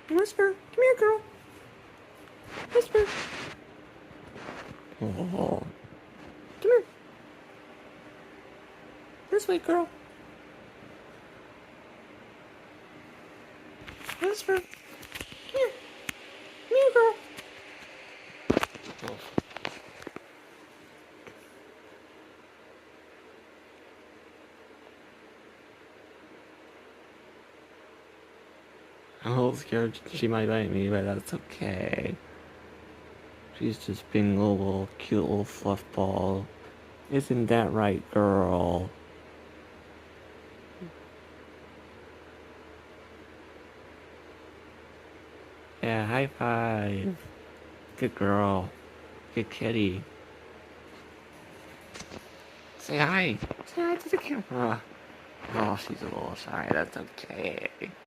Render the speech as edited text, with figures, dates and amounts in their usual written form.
Whisper, come here, girl. Whisper, Oh, come here. This way, girl. Whisper, come here. Come here, girl. I'm a little scared she might bite me, but that's okay. She's just being a little cute little fluff ball. Isn't that right, girl? Yeah, high five. Good girl. Good kitty. Say hi. Say hi to the camera. Oh, she's a little shy. That's okay.